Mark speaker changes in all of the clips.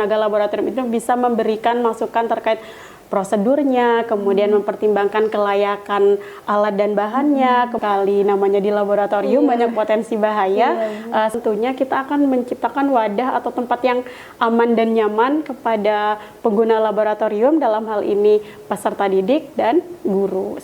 Speaker 1: tenaga laboratorium itu bisa memberikan masukan terkait prosedurnya, kemudian mempertimbangkan kelayakan alat dan bahannya. Kali namanya di laboratorium banyak potensi bahaya. Tentunya kita akan menciptakan wadah atau tempat yang aman dan nyaman kepada pengguna laboratorium, dalam hal ini peserta didik dan guru.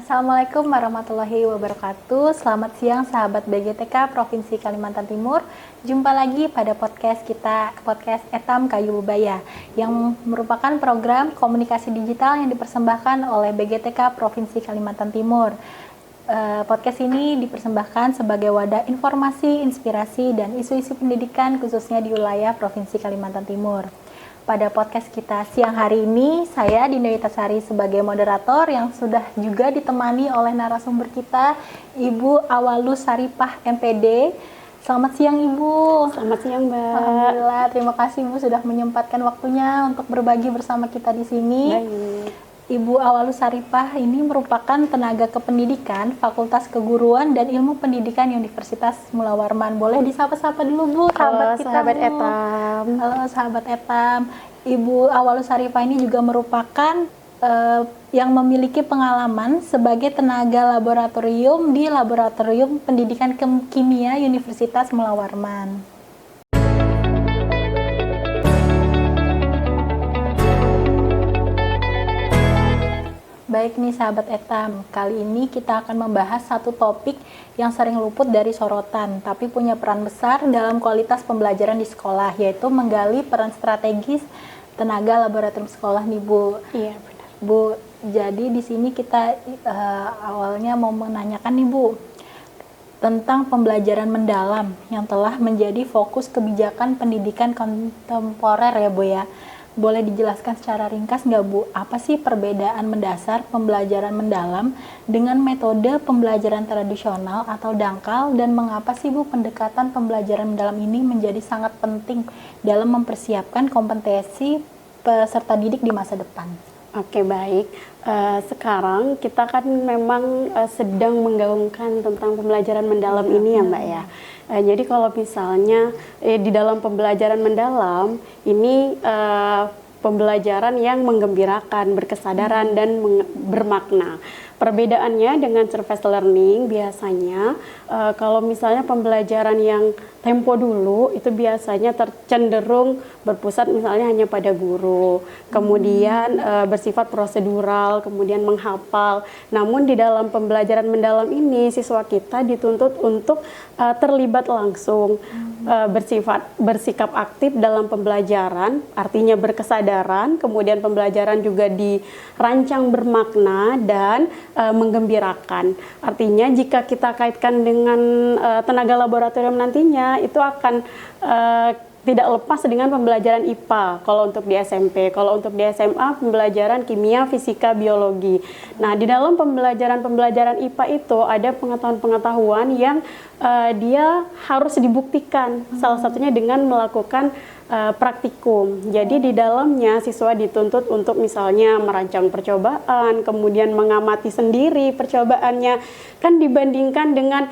Speaker 2: Assalamualaikum warahmatullahi wabarakatuh. Selamat siang sahabat BGTK Provinsi Kalimantan Timur. Jumpa lagi pada podcast kita, podcast Etam Kayu Bubaya, yang merupakan program komunikasi digital yang dipersembahkan oleh BGTK Provinsi Kalimantan Timur. Podcast ini dipersembahkan sebagai wadah informasi, inspirasi, dan isu-isu pendidikan khususnya di wilayah Provinsi Kalimantan Timur. Pada podcast kita siang hari ini, saya Dinda Witasari sebagai moderator yang sudah juga ditemani oleh narasumber kita, Ibu Awalus Saripah MPD. Selamat siang Ibu.
Speaker 1: Selamat siang Mbak.
Speaker 2: Alhamdulillah, terima kasih Ibu sudah menyempatkan waktunya untuk berbagi bersama kita di sini.
Speaker 1: Baik.
Speaker 2: Ibu Awalus Saripah ini merupakan tenaga kependidikan Fakultas Keguruan dan Ilmu Pendidikan Universitas Mula Warman. Boleh disapa-sapa dulu Bu,
Speaker 1: sahabat Etam.
Speaker 2: Halo sahabat Etam. Ibu Awalus Saripah ini juga merupakan yang memiliki pengalaman sebagai tenaga laboratorium di Laboratorium Pendidikan Kimia Universitas Mula Warman. Baik nih sahabat Etam, kali ini kita akan membahas satu topik yang sering luput dari sorotan, tapi punya peran besar dalam kualitas pembelajaran di sekolah, yaitu menggali peran strategis tenaga laboratorium sekolah nih Bu.
Speaker 1: Iya benar.
Speaker 2: Bu, jadi di sini kita awalnya mau menanyakan nih Bu, tentang pembelajaran mendalam yang telah menjadi fokus kebijakan pendidikan kontemporer ya Bu ya. Boleh dijelaskan secara ringkas nggak Bu, apa sih perbedaan mendasar pembelajaran mendalam dengan metode pembelajaran tradisional atau dangkal, dan mengapa sih Bu pendekatan pembelajaran mendalam ini menjadi sangat penting dalam mempersiapkan kompetensi peserta didik di masa depan?
Speaker 1: Oke baik, sekarang kita kan memang sedang menggaungkan tentang pembelajaran mendalam ini ya Mbak ya. Jadi kalau misalnya di dalam pembelajaran mendalam ini pembelajaran yang menggembirakan, berkesadaran dan bermakna. Perbedaannya dengan surface learning biasanya kalau misalnya pembelajaran yang tempo dulu itu biasanya cenderung berpusat misalnya hanya pada guru, kemudian bersifat prosedural, kemudian menghafal. Namun di dalam pembelajaran mendalam ini siswa kita dituntut untuk terlibat langsung, bersikap aktif dalam pembelajaran, artinya berkesadaran, kemudian pembelajaran juga dirancang bermakna dan menggembirakan. Artinya jika kita kaitkan dengan tenaga laboratorium nantinya, itu akan tidak lepas dengan pembelajaran IPA kalau untuk di SMP. Kalau untuk di SMA, pembelajaran kimia, fisika, biologi. Nah, di dalam pembelajaran IPA itu ada pengetahuan-pengetahuan yang dia harus dibuktikan. Salah satunya dengan melakukan praktikum. Jadi di dalamnya siswa dituntut untuk misalnya merancang percobaan, kemudian mengamati sendiri percobaannya. Kan dibandingkan dengan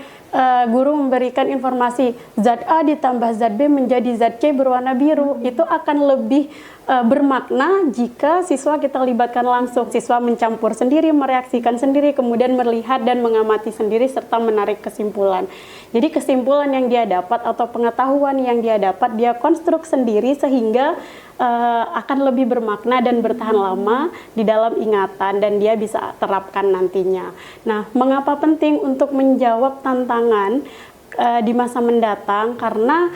Speaker 1: guru memberikan informasi zat A ditambah zat B menjadi zat C berwarna biru, itu akan lebih bermakna jika siswa kita libatkan langsung. Siswa mencampur sendiri, mereaksikan sendiri, kemudian melihat dan mengamati sendiri serta menarik kesimpulan. Jadi kesimpulan yang dia dapat atau pengetahuan yang dia dapat, dia konstruk sendiri sehingga akan lebih bermakna dan bertahan lama di dalam ingatan dan dia bisa terapkan nantinya. Nah, mengapa penting untuk menjawab tantangan di masa mendatang? Karena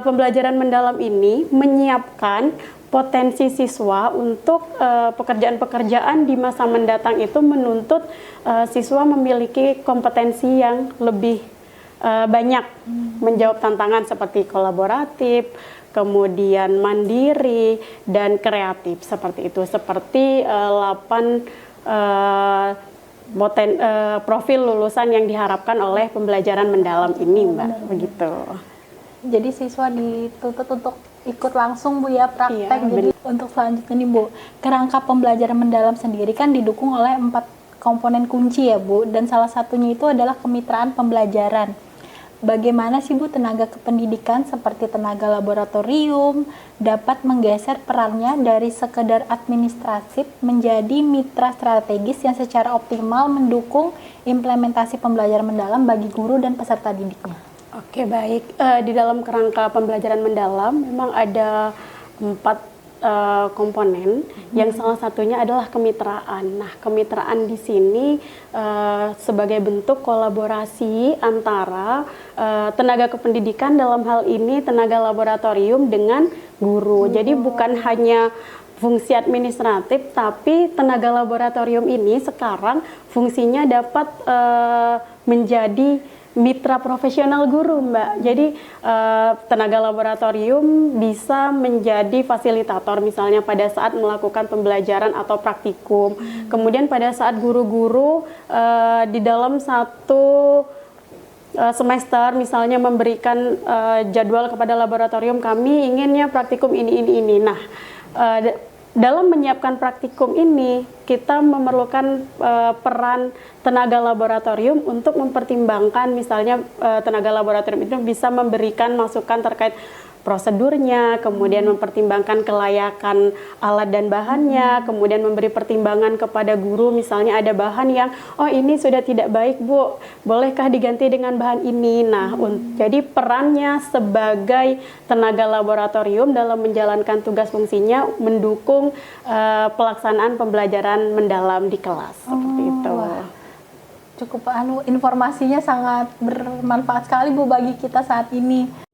Speaker 1: pembelajaran mendalam ini menyiapkan potensi siswa untuk pekerjaan-pekerjaan di masa mendatang itu menuntut siswa memiliki kompetensi yang lebih banyak menjawab tantangan seperti kolaboratif, kemudian mandiri dan kreatif seperti itu. Seperti 8 profil lulusan yang diharapkan oleh pembelajaran mendalam ini, Mbak.
Speaker 2: Benar.
Speaker 1: Begitu.
Speaker 2: Jadi siswa dituntut untuk ikut langsung Bu ya praktek.
Speaker 1: Iya,
Speaker 2: Jadi untuk selanjutnya nih Bu, kerangka pembelajaran mendalam sendiri kan didukung oleh 4 komponen kunci ya Bu, dan salah satunya itu adalah kemitraan pembelajaran. Bagaimana sih Bu tenaga kependidikan seperti tenaga laboratorium dapat menggeser perannya dari sekedar administratif menjadi mitra strategis yang secara optimal mendukung implementasi pembelajaran mendalam bagi guru dan peserta didiknya?
Speaker 1: Oke, baik. Di dalam kerangka pembelajaran mendalam memang ada 4 komponen, yang salah satunya adalah kemitraan. Nah, kemitraan di sini sebagai bentuk kolaborasi antara tenaga kependidikan, dalam hal ini tenaga laboratorium dengan guru. Jadi bukan hanya fungsi administratif, tapi tenaga laboratorium ini sekarang fungsinya dapat menjadi mitra profesional guru, Mbak. Jadi tenaga laboratorium bisa menjadi fasilitator misalnya pada saat melakukan pembelajaran atau praktikum. Kemudian pada saat guru-guru di dalam satu semester misalnya memberikan jadwal kepada laboratorium, kami inginnya praktikum ini. Nah, dalam menyiapkan praktikum ini, kita memerlukan peran tenaga laboratorium untuk mempertimbangkan, misalnya tenaga laboratorium itu bisa memberikan masukan terkait prosedurnya, kemudian mempertimbangkan kelayakan alat dan bahannya, kemudian memberi pertimbangan kepada guru, misalnya ada bahan yang, oh ini sudah tidak baik Bu, bolehkah diganti dengan bahan ini? Nah, jadi perannya sebagai tenaga laboratorium dalam menjalankan tugas fungsinya mendukung pelaksanaan pembelajaran mendalam di kelas, seperti itu.
Speaker 2: Wah. Cukup informasinya sangat bermanfaat sekali Bu bagi kita saat ini.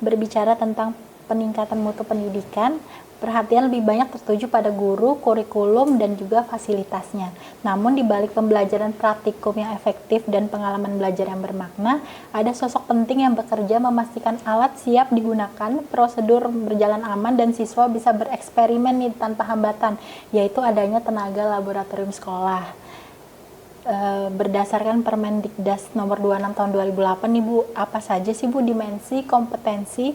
Speaker 2: Berbicara tentang peningkatan mutu pendidikan, perhatian lebih banyak tertuju pada guru, kurikulum, dan juga fasilitasnya. Namun di balik pembelajaran praktikum yang efektif dan pengalaman belajar yang bermakna, ada sosok penting yang bekerja memastikan alat siap digunakan, prosedur berjalan aman, dan siswa bisa bereksperimen nih tanpa hambatan, yaitu adanya tenaga laboratorium sekolah. Berdasarkan Permendikdas nomor 26 tahun 2008 nih Bu, apa saja sih Bu dimensi kompetensi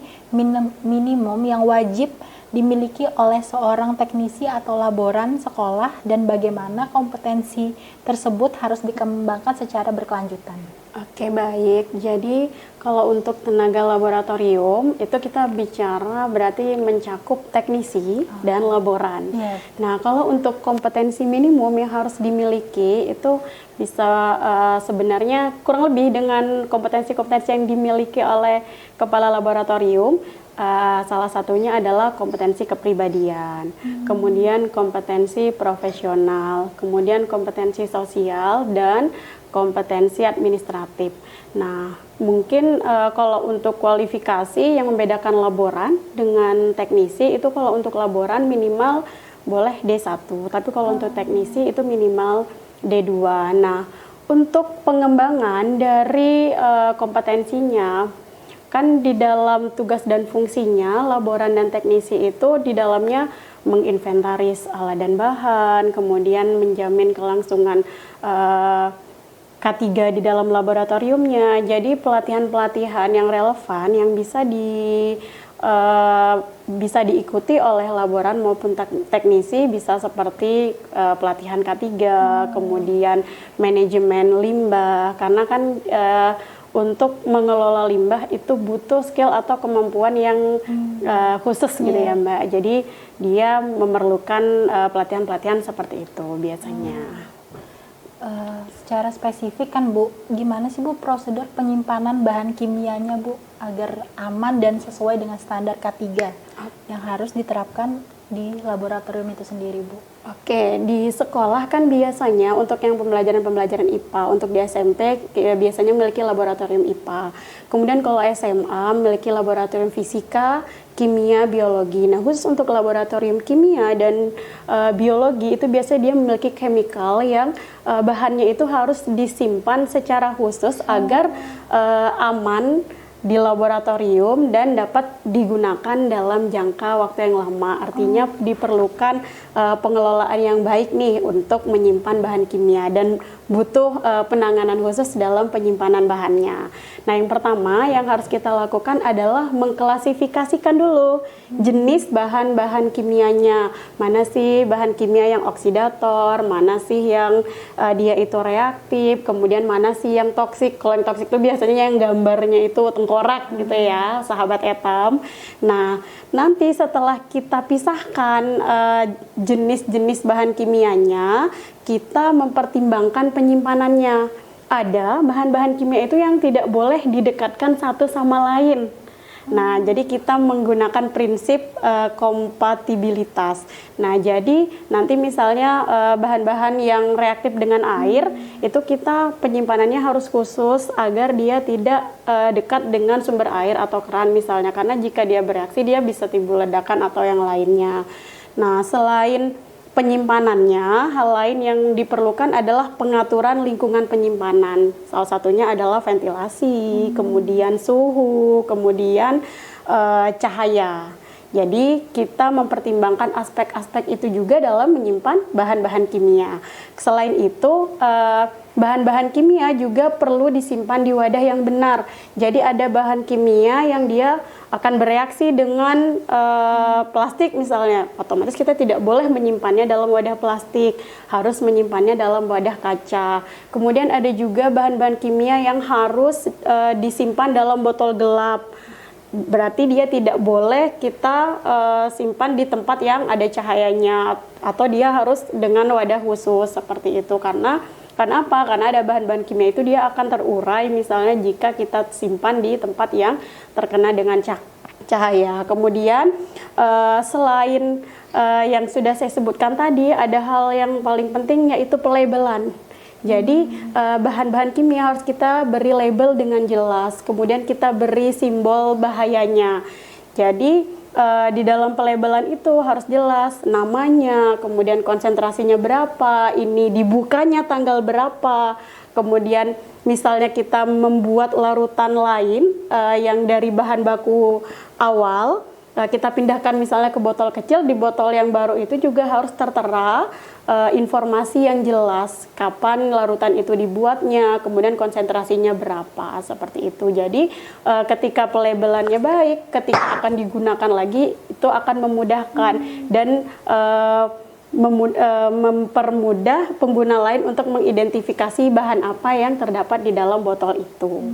Speaker 2: minimum yang wajib dimiliki oleh seorang teknisi atau laboran sekolah, dan bagaimana kompetensi tersebut harus dikembangkan secara berkelanjutan?
Speaker 1: Oke, baik. Jadi kalau untuk tenaga laboratorium itu kita bicara berarti mencakup teknisi dan laboran.
Speaker 2: Yes.
Speaker 1: Nah, kalau untuk kompetensi minimum yang harus dimiliki itu bisa sebenarnya kurang lebih dengan kompetensi-kompetensi yang dimiliki oleh kepala laboratorium. Salah satunya adalah kompetensi kepribadian, kemudian kompetensi profesional, kemudian kompetensi sosial, dan kompetensi administratif. Nah, mungkin kalau untuk kualifikasi yang membedakan laboran dengan teknisi itu, kalau untuk laboran minimal boleh D1, tapi kalau untuk teknisi itu minimal D2. Nah, untuk pengembangan dari kompetensinya, kan di dalam tugas dan fungsinya laboran dan teknisi itu di dalamnya menginventaris alat dan bahan, kemudian menjamin kelangsungan K3 di dalam laboratoriumnya. Jadi pelatihan-pelatihan yang relevan yang bisa diikuti oleh laboran maupun teknisi bisa seperti pelatihan K3, kemudian manajemen limbah, karena kan untuk mengelola limbah itu butuh skill atau kemampuan yang khusus gitu ya Mbak. Jadi dia memerlukan pelatihan-pelatihan seperti itu biasanya.
Speaker 2: Secara spesifik kan Bu, gimana sih Bu prosedur penyimpanan bahan kimianya Bu agar aman dan sesuai dengan standar K3 yang harus diterapkan di laboratorium itu sendiri Bu?
Speaker 1: Oke, di sekolah kan biasanya untuk yang pembelajaran IPA, untuk di SMP biasanya memiliki laboratorium IPA. Kemudian kalau SMA memiliki laboratorium fisika, kimia, biologi. Nah, khusus untuk laboratorium kimia dan biologi itu biasanya dia memiliki chemical yang bahannya itu harus disimpan secara khusus agar aman di laboratorium dan dapat digunakan dalam jangka waktu yang lama. Artinya diperlukan pengelolaan yang baik nih untuk menyimpan bahan kimia dan butuh penanganan khusus dalam penyimpanan bahannya. Nah, yang pertama yang harus kita lakukan adalah mengklasifikasikan dulu jenis bahan-bahan kimianya. Mana sih bahan kimia yang oksidator, mana sih yang dia itu reaktif, kemudian mana sih yang toksik. Kalau yang toksik itu biasanya yang gambarnya itu tengkorak gitu ya, sahabat etam. Nah, nanti setelah kita pisahkan jenis-jenis bahan kimianya, kita mempertimbangkan penyimpanannya. Ada bahan-bahan kimia itu yang tidak boleh didekatkan satu sama lain. Nah, jadi kita menggunakan prinsip kompatibilitas. Nah, jadi nanti misalnya bahan-bahan yang reaktif dengan air, itu kita penyimpanannya harus khusus agar dia tidak dekat dengan sumber air atau keran misalnya. Karena jika dia bereaksi, dia bisa timbul ledakan atau yang lainnya. Nah, selain penyimpanannya, hal lain yang diperlukan adalah pengaturan lingkungan penyimpanan. Salah satunya adalah ventilasi, kemudian suhu, kemudian cahaya. Jadi kita mempertimbangkan aspek-aspek itu juga dalam menyimpan bahan-bahan kimia. Selain itu, bahan-bahan kimia juga perlu disimpan di wadah yang benar. Jadi ada bahan kimia yang dia akan bereaksi dengan plastik misalnya, otomatis kita tidak boleh menyimpannya dalam wadah plastik, harus menyimpannya dalam wadah kaca. Kemudian ada juga bahan-bahan kimia yang harus disimpan dalam botol gelap. Berarti dia tidak boleh kita simpan di tempat yang ada cahayanya, atau dia harus dengan wadah khusus seperti itu. Karena apa? Karena ada bahan-bahan kimia itu dia akan terurai misalnya jika kita simpan di tempat yang terkena dengan cahaya. Kemudian selain yang sudah saya sebutkan tadi, ada hal yang paling penting yaitu pelabelan. Jadi bahan-bahan kimia harus kita beri label dengan jelas, kemudian kita beri simbol bahayanya. Jadi di dalam pelabelan itu harus jelas namanya, kemudian konsentrasinya berapa, ini dibukanya tanggal berapa, kemudian misalnya kita membuat larutan lain yang dari bahan baku awal, kita pindahkan misalnya ke botol kecil, di botol yang baru itu juga harus tertera informasi yang jelas kapan larutan itu dibuatnya, kemudian konsentrasinya berapa, seperti itu. Jadi ketika pelabelannya baik, ketika akan digunakan lagi itu akan memudahkan dan mempermudah pengguna lain untuk mengidentifikasi bahan apa yang terdapat di dalam botol itu.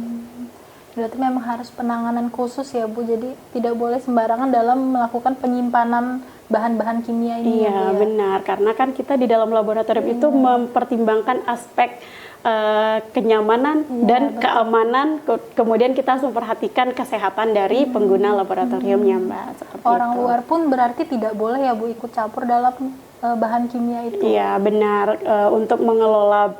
Speaker 2: Berarti memang harus penanganan khusus ya Bu, jadi tidak boleh sembarangan dalam melakukan penyimpanan bahan-bahan kimia ini.
Speaker 1: Iya,
Speaker 2: ya,
Speaker 1: benar, karena kan kita di dalam laboratorium itu mempertimbangkan aspek kenyamanan dan keamanan, kemudian kita harus memperhatikan kesehatan dari pengguna laboratoriumnya, Mbak. Seperti
Speaker 2: orang
Speaker 1: itu.
Speaker 2: luar pun berarti tidak boleh ya Bu ikut campur dalam bahan kimia itu.
Speaker 1: Iya, benar. Untuk mengelola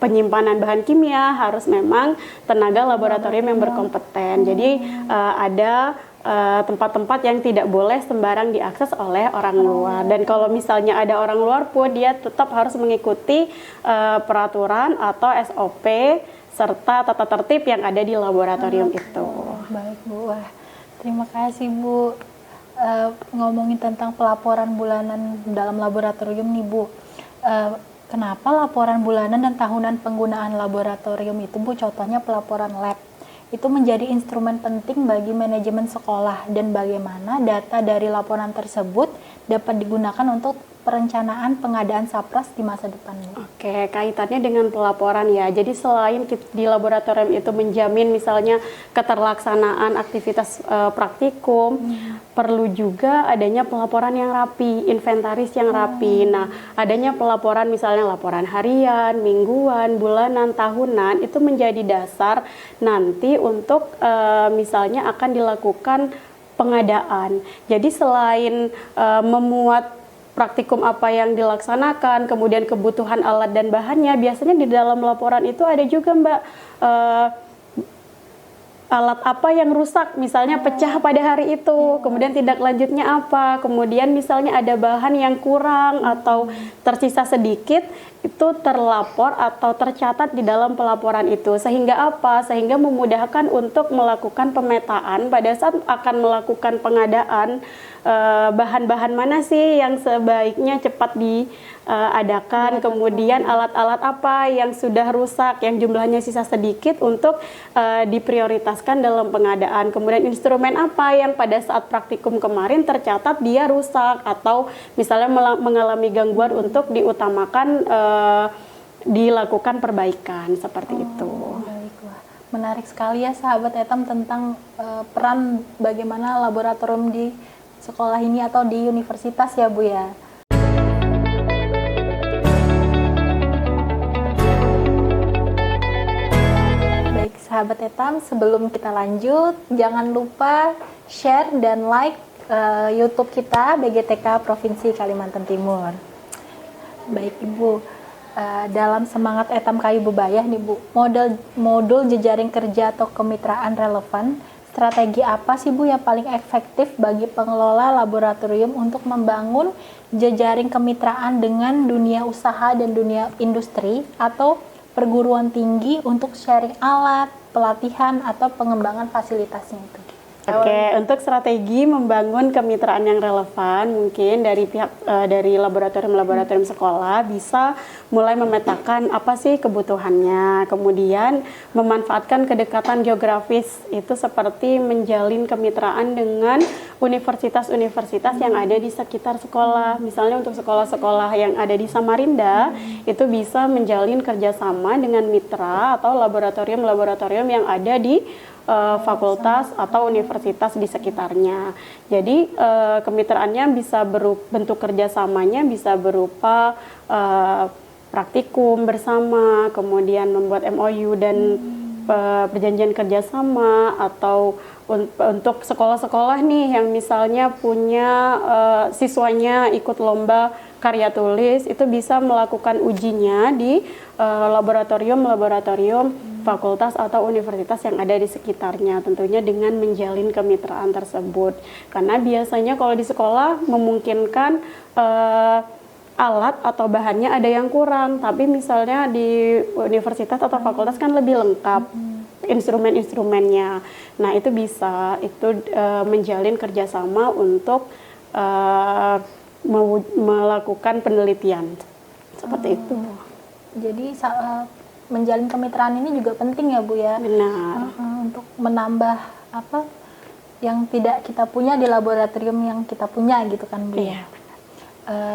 Speaker 1: penyimpanan bahan kimia harus memang tenaga laboratorium yang berkompeten. Jadi ada tempat-tempat yang tidak boleh sembarang diakses oleh orang luar. Dan kalau misalnya ada orang luar pun dia tetap harus mengikuti peraturan atau SOP serta tata tertib yang ada di laboratorium itu.
Speaker 2: Baik Bu, wah terima kasih Bu. Ngomongin tentang pelaporan bulanan dalam laboratorium nih Bu. Kenapa laporan bulanan dan tahunan penggunaan laboratorium itu Bu, contohnya pelaporan lab, itu menjadi instrumen penting bagi manajemen sekolah, dan bagaimana data dari laporan tersebut dapat digunakan untuk perencanaan pengadaan SAPRAS di masa depan Bu?
Speaker 1: Oke, kaitannya dengan pelaporan ya. Jadi selain di laboratorium itu menjamin misalnya keterlaksanaan aktivitas praktikum, perlu juga adanya pelaporan yang rapi, inventaris yang rapi. Nah, adanya pelaporan misalnya laporan harian, mingguan, bulanan, tahunan, itu menjadi dasar nanti untuk misalnya akan dilakukan pengadaan. Jadi selain memuat praktikum apa yang dilaksanakan, kemudian kebutuhan alat dan bahannya, biasanya di dalam laporan itu ada juga Mbak alat apa yang rusak, misalnya pecah pada hari itu, kemudian tindak lanjutnya apa, kemudian misalnya ada bahan yang kurang atau tersisa sedikit, itu terlapor atau tercatat di dalam pelaporan itu. Sehingga apa? Sehingga memudahkan untuk melakukan pemetaan pada saat akan melakukan pengadaan, bahan-bahan mana sih yang sebaiknya cepat diadakan, kemudian alat-alat apa yang sudah rusak, yang jumlahnya sisa sedikit untuk diprioritaskan dalam pengadaan. Kemudian instrumen apa yang pada saat praktikum kemarin tercatat dia rusak atau misalnya mengalami gangguan untuk diutamakan dilakukan perbaikan seperti itu.
Speaker 2: Baiklah. Menarik sekali ya sahabat Etam tentang peran bagaimana laboratorium di sekolah ini atau di universitas ya Bu ya. Baik sahabat Etam, sebelum kita lanjut jangan lupa share dan like YouTube kita BGTK Provinsi Kalimantan Timur. Baik Ibu, dalam semangat Etam Kayu Bebaya nih Bu, modul jejaring kerja atau kemitraan relevan, strategi apa sih Bu yang paling efektif bagi pengelola laboratorium untuk membangun jejaring kemitraan dengan dunia usaha dan dunia industri atau perguruan tinggi untuk sharing alat, pelatihan atau pengembangan fasilitasnya itu?
Speaker 1: Oke, untuk strategi membangun kemitraan yang relevan, mungkin dari pihak dari laboratorium sekolah bisa mulai memetakan apa sih kebutuhannya, kemudian memanfaatkan kedekatan geografis itu seperti menjalin kemitraan dengan universitas-universitas yang ada di sekitar sekolah. Misalnya untuk sekolah-sekolah yang ada di Samarinda, itu bisa menjalin kerjasama dengan mitra atau laboratorium-laboratorium yang ada di fakultas atau universitas di sekitarnya. Jadi kemitraannya bisa bentuk kerjasamanya bisa berupa praktikum bersama, kemudian membuat MOU dan perjanjian kerjasama, atau untuk sekolah-sekolah nih yang misalnya punya siswanya ikut lomba karya tulis, itu bisa melakukan ujinya di laboratorium fakultas atau universitas yang ada di sekitarnya, tentunya dengan menjalin kemitraan tersebut. Karena biasanya kalau di sekolah memungkinkan alat atau bahannya ada yang kurang, tapi misalnya di universitas atau fakultas kan lebih lengkap instrumen-instrumennya. Nah itu bisa menjalin kerjasama untuk melakukan penelitian seperti itu.
Speaker 2: Jadi menjalin kemitraan ini juga penting ya Bu ya.
Speaker 1: Benar.
Speaker 2: Untuk menambah apa yang tidak kita punya di laboratorium yang kita punya gitu kan Bu.
Speaker 1: Iya.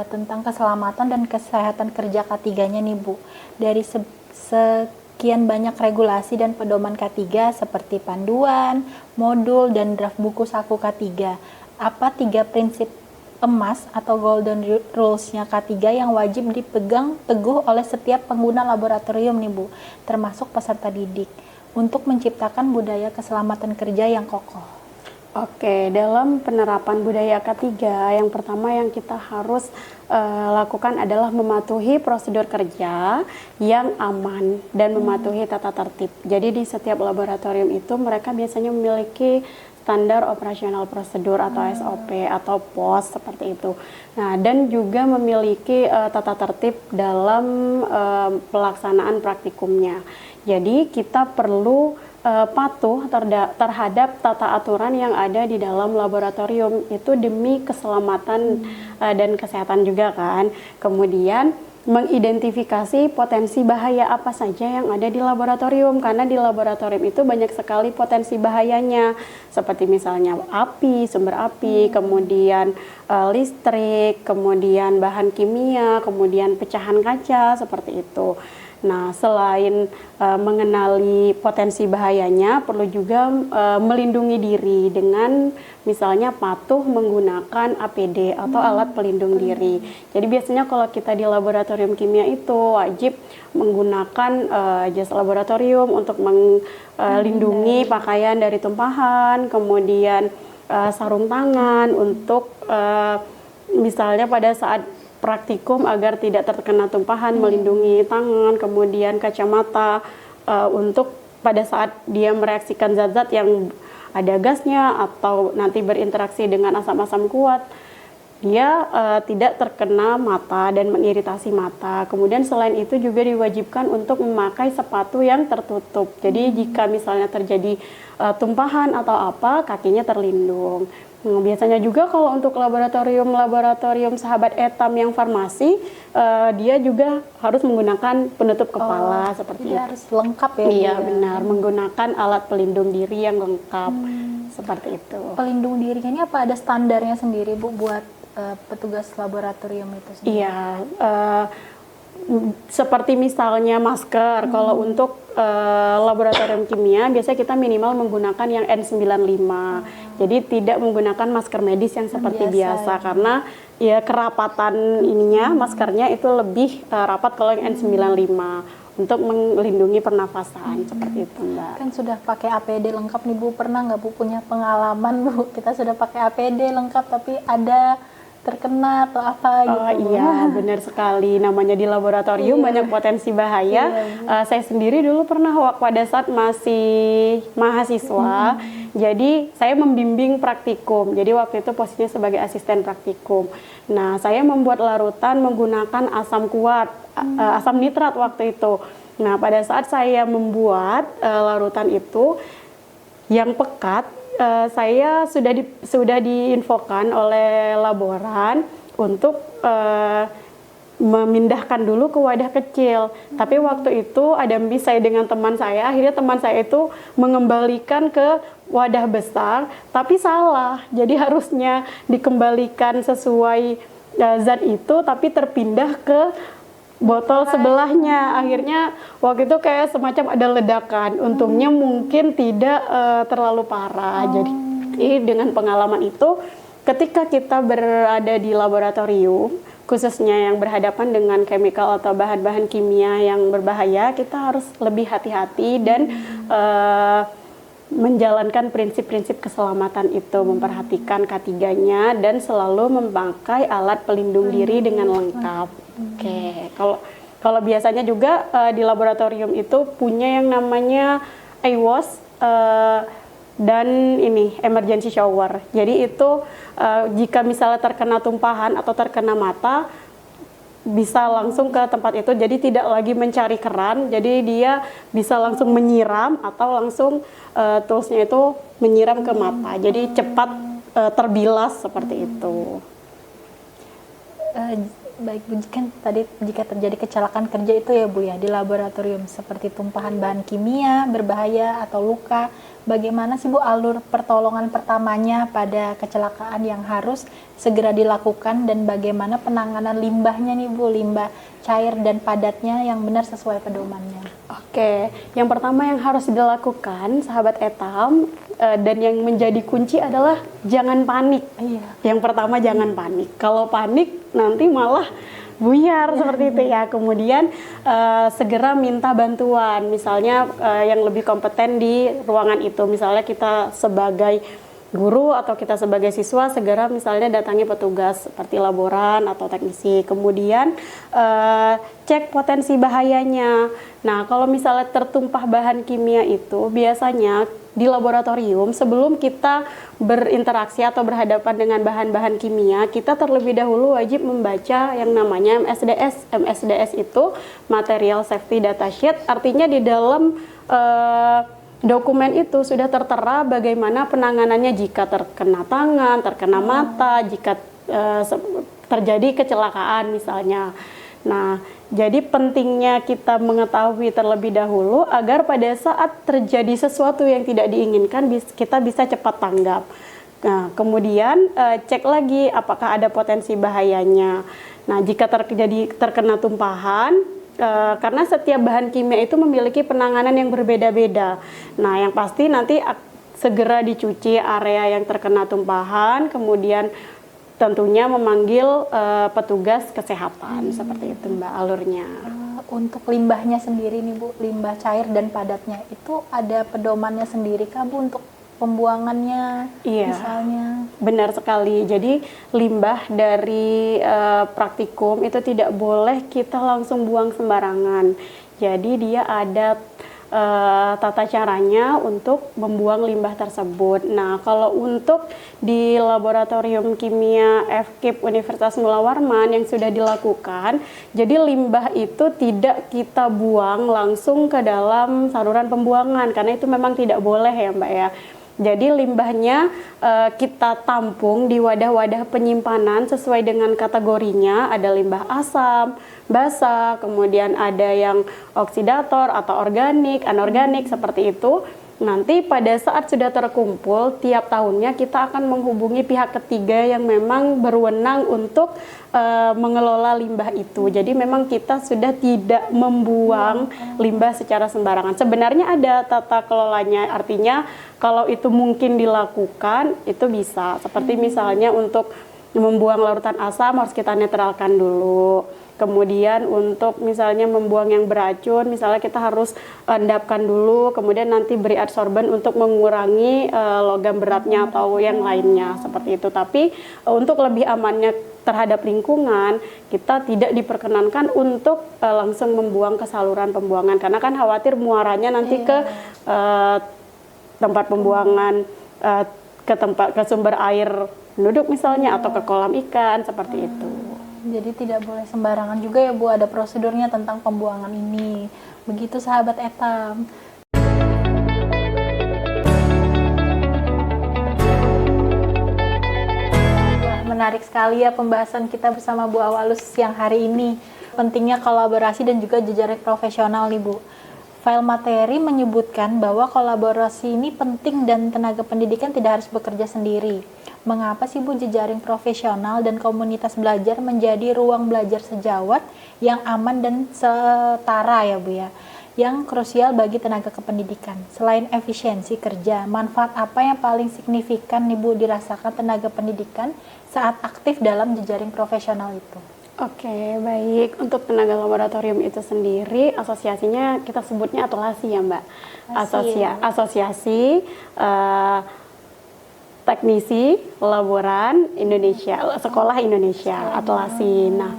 Speaker 2: Tentang keselamatan dan kesehatan kerja K3-nya nih Bu. Dari sekian banyak regulasi dan pedoman K3 seperti panduan, modul dan draft buku saku K3. Apa 3 prinsip emas atau golden rules-nya K3 yang wajib dipegang teguh oleh setiap pengguna laboratorium nih Bu, termasuk peserta didik, untuk menciptakan budaya keselamatan kerja yang kokoh?
Speaker 1: Oke, dalam penerapan budaya K3, yang pertama yang kita harus lakukan adalah mematuhi prosedur kerja yang aman dan mematuhi tata tertib. Jadi di setiap laboratorium itu mereka biasanya memiliki standar operasional prosedur atau SOP atau POS seperti itu. Nah, dan juga memiliki tata tertib dalam pelaksanaan praktikumnya. Jadi kita perlu patuh terhadap tata aturan yang ada di dalam laboratorium itu demi keselamatan dan kesehatan juga kan. Kemudian mengidentifikasi potensi bahaya apa saja yang ada di laboratorium, karena di laboratorium itu banyak sekali potensi bahayanya, seperti misalnya api, sumber api, kemudian listrik, kemudian bahan kimia, kemudian pecahan kaca, seperti itu. Nah, selain mengenali potensi bahayanya, perlu juga melindungi diri dengan misalnya patuh menggunakan APD atau alat pelindung diri. Jadi biasanya kalau kita di laboratorium kimia itu wajib menggunakan jas laboratorium untuk melindungi pakaian dari tumpahan, kemudian sarung tangan untuk misalnya pada saat praktikum agar tidak terkena tumpahan, melindungi tangan, kemudian kacamata untuk pada saat dia mereaksikan zat-zat yang ada gasnya atau nanti berinteraksi dengan asam-asam kuat, dia tidak terkena mata dan mengiritasi mata. Kemudian selain itu juga diwajibkan untuk memakai sepatu yang tertutup. Jadi jika misalnya terjadi tumpahan atau apa, kakinya terlindung. Biasanya juga kalau untuk laboratorium sahabat etam yang farmasi, dia juga harus menggunakan penutup kepala seperti itu.
Speaker 2: Harus lengkap ya?
Speaker 1: Iya benar, menggunakan alat pelindung diri yang lengkap seperti itu.
Speaker 2: Pelindung dirinya ini apa ada standarnya sendiri Bu buat petugas laboratorium itu sendiri?
Speaker 1: Iya, seperti misalnya masker. Kalau untuk laboratorium kimia, biasanya kita minimal menggunakan yang N95. Jadi tidak menggunakan masker medis yang seperti biasa karena ya kerapatan ininya maskernya itu lebih rapat kalau yang N95 untuk melindungi pernafasan seperti itu, Mbak.
Speaker 2: Kan sudah pakai APD lengkap nih Bu, pernah nggak Bu punya pengalaman Bu kita sudah pakai APD lengkap tapi ada terkena atau apa gitu?
Speaker 1: Oh iya, benar sekali. Namanya di laboratorium banyak potensi bahaya. Saya sendiri dulu pernah pada saat masih mahasiswa, jadi saya membimbing praktikum. Jadi waktu itu posisinya sebagai asisten praktikum. Nah, saya membuat larutan menggunakan asam kuat, asam nitrat waktu itu. Nah, pada saat saya membuat larutan itu yang pekat, saya sudah diinfokan oleh laboran untuk memindahkan dulu ke wadah kecil. Tapi waktu itu ada miss saya dengan teman saya, akhirnya teman saya itu mengembalikan ke wadah besar, tapi salah. Jadi harusnya dikembalikan sesuai zat itu, tapi terpindah ke botol sebelahnya. Akhirnya waktu itu kayak semacam ada ledakan. Untungnya mungkin tidak terlalu parah. Jadi dengan pengalaman itu, ketika kita berada di laboratorium, khususnya yang berhadapan dengan chemical atau bahan-bahan kimia yang berbahaya, kita harus lebih hati-hati dan menjalankan prinsip-prinsip keselamatan itu, memperhatikan K3-nya dan selalu memakai alat pelindung diri dengan lengkap. Oke, kalau biasanya juga di laboratorium itu punya yang namanya AWOS dan ini emergency shower. Jadi itu jika misalnya terkena tumpahan atau terkena mata, bisa langsung ke tempat itu, jadi tidak lagi mencari keran, jadi dia bisa langsung menyiram atau langsung toolsnya itu menyiram ke mata, jadi cepat terbilas seperti itu.
Speaker 2: Baik Bu, kan tadi jika terjadi kecelakaan kerja itu ya Bu ya di laboratorium seperti tumpahan bahan kimia berbahaya atau luka, bagaimana sih Bu alur pertolongan pertamanya pada kecelakaan yang harus segera dilakukan dan bagaimana penanganan limbahnya nih Bu, limbah cair dan padatnya yang benar sesuai pedomannya?
Speaker 1: Oke, yang pertama yang harus dilakukan sahabat etam dan yang menjadi kunci adalah jangan panik. Yang pertama jangan panik. Kalau panik nanti malah buyar seperti itu ya. Kemudian segera minta bantuan, misalnya yang lebih kompeten di ruangan itu. Misalnya kita sebagai guru atau kita sebagai siswa segera misalnya datangi petugas seperti laboran atau teknisi. Kemudian cek potensi bahayanya. Nah, kalau misalnya tertumpah bahan kimia itu biasanya di laboratorium sebelum kita berinteraksi atau berhadapan dengan bahan-bahan kimia, kita terlebih dahulu wajib membaca yang namanya MSDS. MSDS itu Material Safety Data Sheet, artinya di dalam dokumen itu sudah tertera bagaimana penanganannya jika terkena tangan, terkena mata, jika terjadi kecelakaan misalnya. Nah, jadi pentingnya kita mengetahui terlebih dahulu agar pada saat terjadi sesuatu yang tidak diinginkan kita bisa cepat tanggap. Nah, kemudian cek lagi apakah ada potensi bahayanya. Nah, jika terkena tumpahan, karena setiap bahan kimia itu memiliki penanganan yang berbeda-beda. Nah, yang pasti nanti segera dicuci area yang terkena tumpahan, kemudian tentunya memanggil petugas kesehatan. Seperti itu Mbak alurnya.
Speaker 2: Untuk limbahnya sendiri nih Bu, limbah cair dan padatnya itu ada pedomannya sendiri kah Bu untuk pembuangannya?
Speaker 1: Iya,
Speaker 2: misalnya?
Speaker 1: Benar sekali. Jadi limbah dari praktikum itu tidak boleh kita langsung buang sembarangan. Jadi dia ada tata caranya untuk membuang limbah tersebut. Nah, kalau untuk di Laboratorium Kimia FKIP Universitas Mula Warman yang sudah dilakukan, jadi limbah itu tidak kita buang langsung ke dalam saluran pembuangan karena itu memang tidak boleh ya Mbak ya. Jadi limbahnya kita tampung di wadah-wadah penyimpanan sesuai dengan kategorinya. Ada limbah asam, basa, kemudian ada yang oksidator atau organik, anorganik seperti itu. Nanti pada saat sudah terkumpul, tiap tahunnya kita akan menghubungi pihak ketiga yang memang berwenang untuk mengelola limbah itu. Jadi memang kita sudah tidak membuang limbah secara sembarangan. Sebenarnya ada tata kelolanya, artinya kalau itu mungkin dilakukan, itu bisa. Seperti misalnya untuk membuang larutan asam harus kita netralkan dulu. Kemudian untuk misalnya membuang yang beracun, misalnya kita harus endapkan dulu, kemudian nanti beri adsorben untuk mengurangi logam beratnya atau yang lainnya seperti itu. Tapi untuk lebih amannya terhadap lingkungan, kita tidak diperkenankan untuk langsung membuang ke saluran pembuangan karena kan khawatir muaranya nanti ke tempat pembuangan, ke sumber air penduduk misalnya atau ke kolam ikan seperti itu.
Speaker 2: Jadi tidak boleh sembarangan juga ya Bu, ada prosedurnya tentang pembuangan ini. Begitu sahabat Etam. Wah, menarik sekali ya pembahasan kita bersama Bu Awalus siang hari ini. Pentingnya kolaborasi dan juga jejaring profesional nih Bu. File materi menyebutkan bahwa kolaborasi ini penting dan tenaga pendidikan tidak harus bekerja sendiri. Mengapa sih Bu jejaring profesional dan komunitas belajar menjadi ruang belajar sejawat yang aman dan setara ya Bu ya, yang krusial bagi tenaga kependidikan? Selain efisiensi kerja, manfaat apa yang paling signifikan nih Bu dirasakan tenaga pendidikan saat aktif dalam jejaring profesional itu?
Speaker 1: Oke, baik. Untuk tenaga laboratorium itu sendiri, asosiasinya kita sebutnya atolasi ya Mbak. Asosiasi Teknisi Laboran Indonesia, Sekolah Indonesia, atolasi. Nah,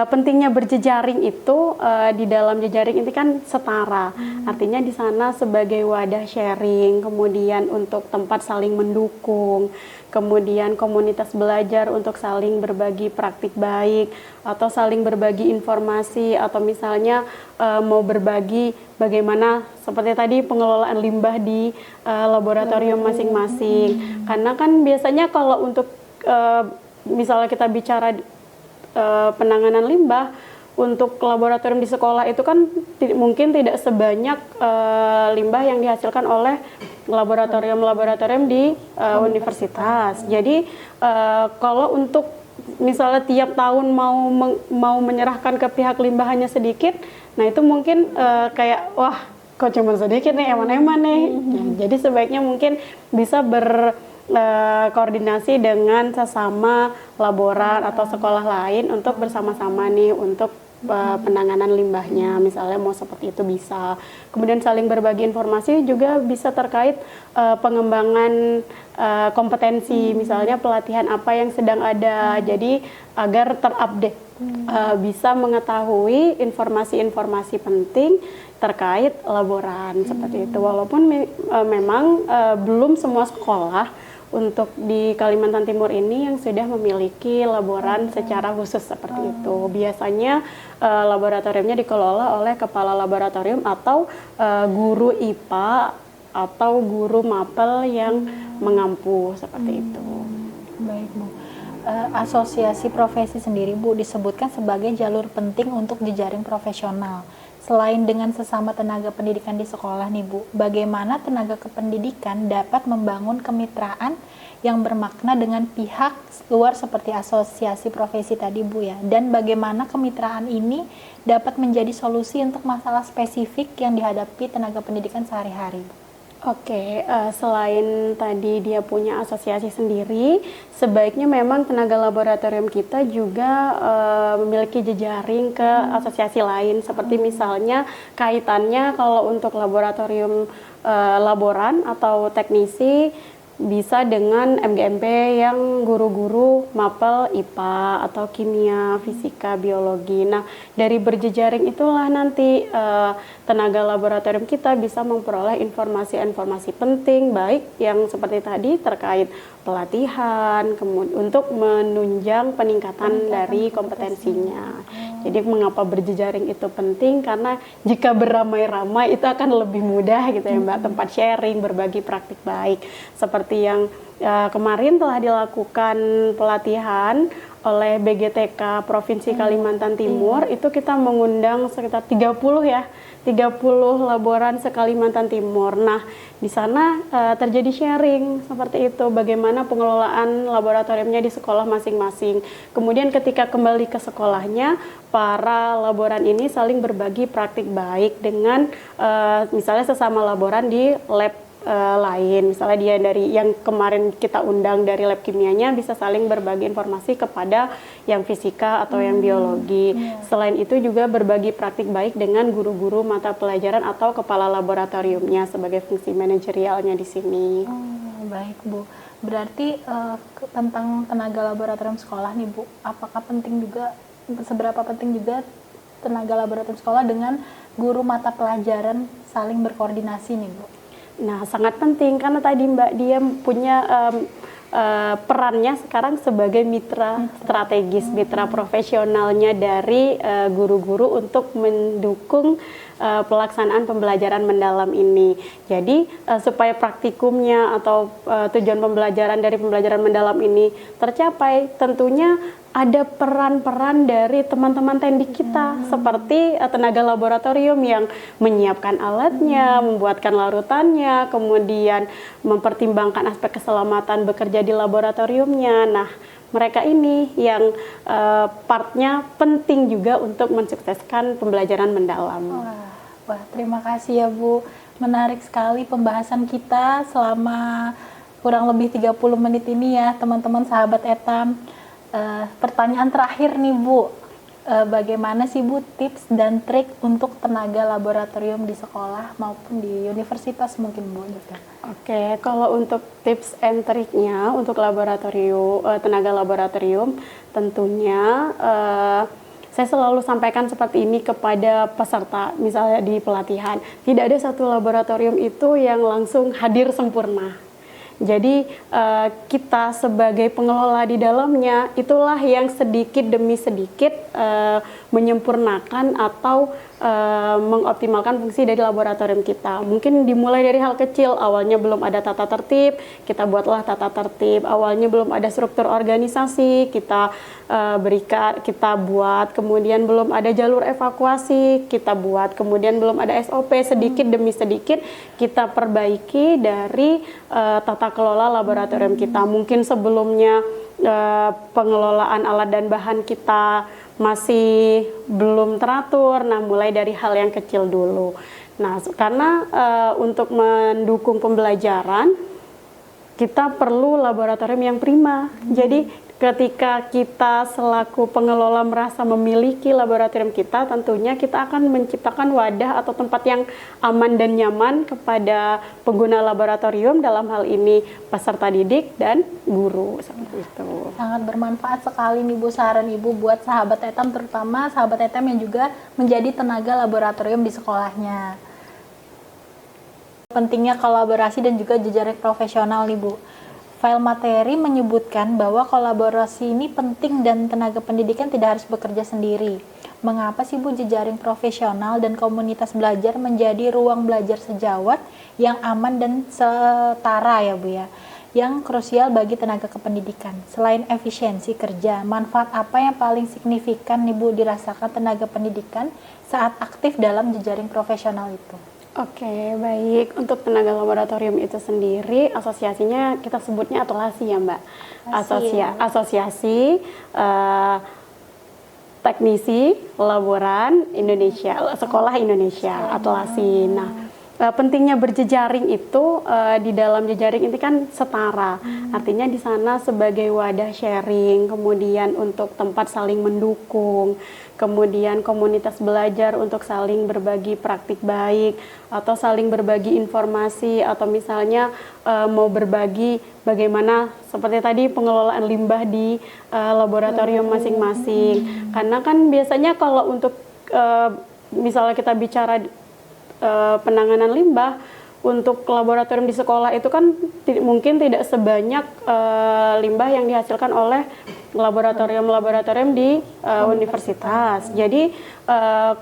Speaker 1: pentingnya berjejaring itu di dalam jejaring ini kan setara. Artinya di sana sebagai wadah sharing, kemudian untuk tempat saling mendukung, kemudian komunitas belajar untuk saling berbagi praktik baik atau saling berbagi informasi atau misalnya mau berbagi bagaimana seperti tadi pengelolaan limbah di laboratorium masing-masing. Karena kan biasanya kalau untuk misalnya kita bicara penanganan limbah untuk laboratorium di sekolah itu kan mungkin tidak sebanyak limbah yang dihasilkan oleh laboratorium-laboratorium di universitas. Jadi kalau untuk misalnya tiap tahun mau menyerahkan ke pihak limbah hanya sedikit, nah itu mungkin kayak wah kok cuma sedikit nih, eman-eman nih. Jadi sebaiknya mungkin bisa koordinasi dengan sesama laboran atau sekolah lain untuk bersama-sama nih untuk penanganan limbahnya, misalnya mau seperti itu bisa. Kemudian saling berbagi informasi juga bisa terkait pengembangan kompetensi, misalnya pelatihan apa yang sedang ada, jadi agar terupdate, bisa mengetahui informasi-informasi penting terkait laboran seperti itu. Walaupun memang belum semua sekolah untuk di Kalimantan Timur ini yang sudah memiliki laboran secara khusus seperti itu. Biasanya laboratoriumnya dikelola oleh kepala laboratorium atau guru IPA atau guru mapel yang mengampu seperti itu.
Speaker 2: Baik Bu. Asosiasi profesi sendiri Bu disebutkan sebagai jalur penting untuk jejaring profesional. Selain dengan sesama tenaga pendidikan di sekolah nih Bu, bagaimana tenaga kependidikan dapat membangun kemitraan yang bermakna dengan pihak luar seperti asosiasi profesi tadi Bu ya, dan bagaimana kemitraan ini dapat menjadi solusi untuk masalah spesifik yang dihadapi tenaga pendidikan sehari-hari?
Speaker 1: Oke, selain tadi dia punya asosiasi sendiri, sebaiknya memang tenaga laboratorium kita juga memiliki jejaring ke asosiasi lain, seperti misalnya kaitannya kalau untuk laboratorium laboran atau teknisi bisa dengan MGMP yang guru-guru mapel IPA atau kimia, fisika, biologi. Nah, dari berjejaring itulah nanti tenaga laboratorium kita bisa memperoleh informasi-informasi penting, baik yang seperti tadi terkait pelatihan, kemudian untuk menunjang peningkatan dari kompetensinya. Jadi mengapa berjejaring itu penting? Karena jika beramai-ramai itu akan lebih mudah gitu ya Mbak, tempat sharing, berbagi praktik baik. Seperti yang kemarin telah dilakukan pelatihan oleh BGTK Provinsi Kalimantan Timur, itu kita mengundang sekitar 30 laboran se-Kalimantan Timur. Nah, di sana terjadi sharing seperti itu, bagaimana pengelolaan laboratoriumnya di sekolah masing-masing. Kemudian ketika kembali ke sekolahnya, para laboran ini saling berbagi praktik baik dengan misalnya sesama laboran di lab lain. Misalnya dia dari yang kemarin kita undang dari lab kimianya bisa saling berbagi informasi kepada yang fisika atau yang biologi. Selain itu juga berbagi praktik baik dengan guru-guru mata pelajaran atau kepala laboratoriumnya sebagai fungsi manajerialnya di sini.
Speaker 2: Baik Bu, berarti tentang tenaga laboratorium sekolah nih Bu, apakah penting juga, seberapa penting juga tenaga laboratorium sekolah dengan guru mata pelajaran saling berkoordinasi nih Bu?
Speaker 1: Nah, sangat penting karena tadi Mbak dia punya perannya sekarang sebagai mitra strategis, mitra profesionalnya dari guru-guru untuk mendukung pelaksanaan pembelajaran mendalam ini. Jadi supaya praktikumnya atau tujuan pembelajaran dari pembelajaran mendalam ini tercapai, tentunya ada peran-peran dari teman-teman teknik kita seperti tenaga laboratorium yang menyiapkan alatnya, membuatkan larutannya, kemudian mempertimbangkan aspek keselamatan bekerja di laboratoriumnya. Nah, mereka ini yang partnya penting juga untuk mensukseskan pembelajaran mendalam.
Speaker 2: Wah, terima kasih ya Bu. Menarik sekali pembahasan kita selama kurang lebih 30 menit ini ya teman-teman sahabat Etam. Pertanyaan terakhir nih Bu, bagaimana sih Bu tips dan trik untuk tenaga laboratorium di sekolah maupun di universitas mungkin Bu juga?
Speaker 1: Oke, kalau untuk tips and triknya untuk laboratorium, tenaga laboratorium tentunya saya selalu sampaikan seperti ini kepada peserta, misalnya di pelatihan, tidak ada satu laboratorium itu yang langsung hadir sempurna. Jadi kita sebagai pengelola di dalamnya itulah yang sedikit demi sedikit menyempurnakan atau mengoptimalkan fungsi dari laboratorium kita. Mungkin dimulai dari hal kecil, awalnya belum ada tata tertib, kita buatlah tata tertib. Awalnya belum ada struktur organisasi, kita buat. Kemudian belum ada jalur evakuasi, kita buat. Kemudian belum ada SOP, sedikit demi sedikit kita perbaiki dari tata kelola laboratorium kita. Mungkin sebelumnya pengelolaan alat dan bahan kita masih belum teratur. Nah, mulai dari hal yang kecil dulu. Nah, karena untuk mendukung pembelajaran kita perlu laboratorium yang prima. Jadi ketika kita selaku pengelola merasa memiliki laboratorium kita, tentunya kita akan menciptakan wadah atau tempat yang aman dan nyaman kepada pengguna laboratorium, dalam hal ini peserta didik dan guru, seperti itu.
Speaker 2: Sangat bermanfaat sekali nih Bu saran Ibu buat sahabat Etam, terutama sahabat Etam yang juga menjadi tenaga laboratorium di sekolahnya. Pentingnya kolaborasi dan juga jejaring profesional nih Bu. File materi menyebutkan bahwa kolaborasi ini penting dan tenaga pendidikan tidak harus bekerja sendiri. Mengapa sih Bu jejaring profesional dan komunitas belajar menjadi ruang belajar sejawat yang aman dan setara ya Bu ya? Yang krusial bagi tenaga kependidikan. Selain efisiensi kerja, manfaat apa yang paling signifikan nih Bu dirasakan tenaga pendidikan saat aktif dalam jejaring profesional itu?
Speaker 1: Oke, baik. Untuk tenaga laboratorium itu sendiri, asosiasinya kita sebutnya atolasi ya Mbak. Asosiasi Teknisi Laboran Indonesia, Sekolah Indonesia, atolasi. Nah, pentingnya berjejaring itu di dalam jejaring ini kan setara. Artinya di sana sebagai wadah sharing, kemudian untuk tempat saling mendukung, kemudian komunitas belajar untuk saling berbagi praktik baik atau saling berbagi informasi atau misalnya mau berbagi bagaimana seperti tadi pengelolaan limbah di laboratorium masing-masing. Karena kan biasanya kalau untuk misalnya kita bicara penanganan limbah untuk laboratorium di sekolah itu kan mungkin tidak sebanyak limbah yang dihasilkan oleh laboratorium-laboratorium di universitas. Jadi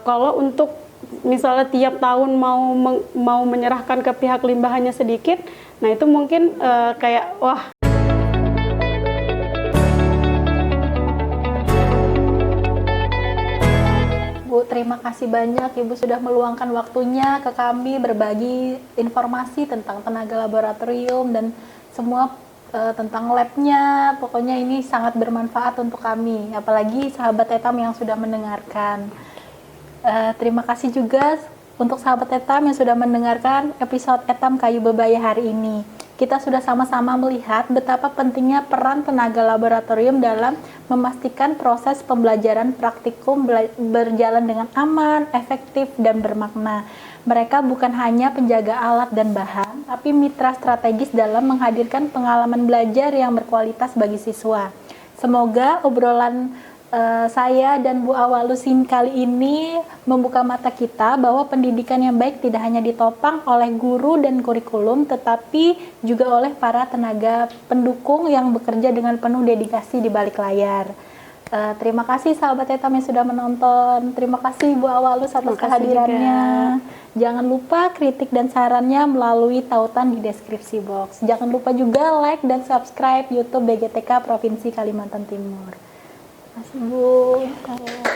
Speaker 1: kalau untuk misalnya tiap tahun mau menyerahkan ke pihak limbah hanya sedikit, nah itu mungkin kayak wah.
Speaker 2: Bu, terima kasih banyak Ibu sudah meluangkan waktunya ke kami berbagi informasi tentang tenaga laboratorium dan semua tentang labnya. Pokoknya ini sangat bermanfaat untuk kami, apalagi sahabat Etam yang sudah mendengarkan. Terima kasih juga untuk sahabat Etam yang sudah mendengarkan episode Etam Kayu Bebaya hari ini. Kita sudah sama-sama melihat betapa pentingnya peran tenaga laboratorium dalam memastikan proses pembelajaran praktikum berjalan dengan aman, efektif, dan bermakna. Mereka bukan hanya penjaga alat dan bahan, tapi mitra strategis dalam menghadirkan pengalaman belajar yang berkualitas bagi siswa. Semoga obrolan saya dan Bu Awalusin kali ini membuka mata kita bahwa pendidikan yang baik tidak hanya ditopang oleh guru dan kurikulum, tetapi juga oleh para tenaga pendukung yang bekerja dengan penuh dedikasi di balik layar. Terima kasih sahabat Etam yang sudah menonton. Terima kasih Bu Awalus atas kehadirannya. Jangan lupa kritik dan sarannya melalui tautan di deskripsi box. Jangan lupa juga like dan subscribe YouTube BGTK Provinsi Kalimantan Timur. Terima kasih Bu.